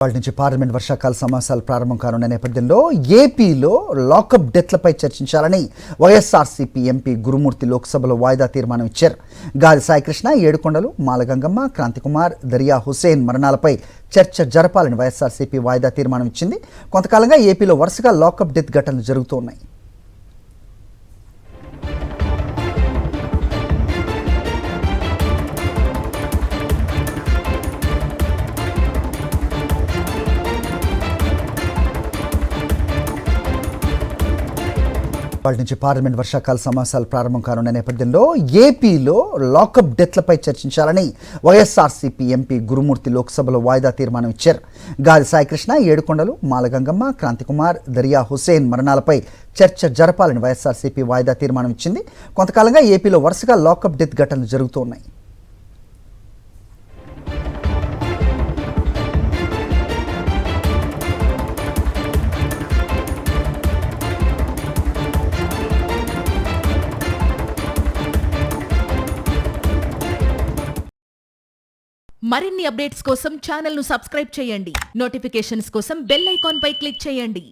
వాళ్ళ నుంచి పార్లమెంట్ వర్షాకాల సమావేశాలు ప్రారంభం కానున్న నేపథ్యంలో ఏపీలో లాకప్ డెత్లపై చర్చించాలని వైఎస్ఆర్సీపీ ఎంపీ గురుమూర్తి లోక్సభలో వాయిదా తీర్మానం ఇచ్చారు. గాలి సాయికృష్ణ, ఏడుకొండలు, మాలగంగమ్మ, క్రాంతికుమార్, దరియా హుసేన్ మరణాలపై చర్చ జరపాలని వైఎస్ఆర్సీపీ వాయిదా తీర్మానం ఇచ్చింది. కొంతకాలంగా ఏపీలో వరుసగా లాకప్ డెత్ ఘటనలు జరుగుతున్నాయి. వాళ్ళ నుంచి పార్లమెంట్ వర్షాకాల సమావేశాలు ప్రారంభం కానున్న నేపథ్యంలో ఏపీలో లాకప్ డెత్లపై చర్చించాలని వైఎస్ఆర్సీపీ ఎంపీ గురుమూర్తి లోక్సభలో వాయిదా తీర్మానం ఇచ్చారు. గాలి సాయికృష్ణ, ఏడుకొండలు, మాలగంగమ్మ, క్రాంతికుమార్, దరియా హుసేన్ మరణాలపై చర్చ జరపాలని వైఎస్ఆర్సీపీ వాయిదా తీర్మానం ఇచ్చింది. కొంతకాలంగా ఏపీలో వరుసగా లాకప్ డెత్ ఘటనలు జరుగుతున్నాయి. మరిన్ని అప్డేట్స్ కోసం ఛానల్ ను సబ్స్క్రైబ్ చేయండి. నోటిఫికేషన్స్ కోసం బెల్ ఐకాన్ పై క్లిక్ చేయండి.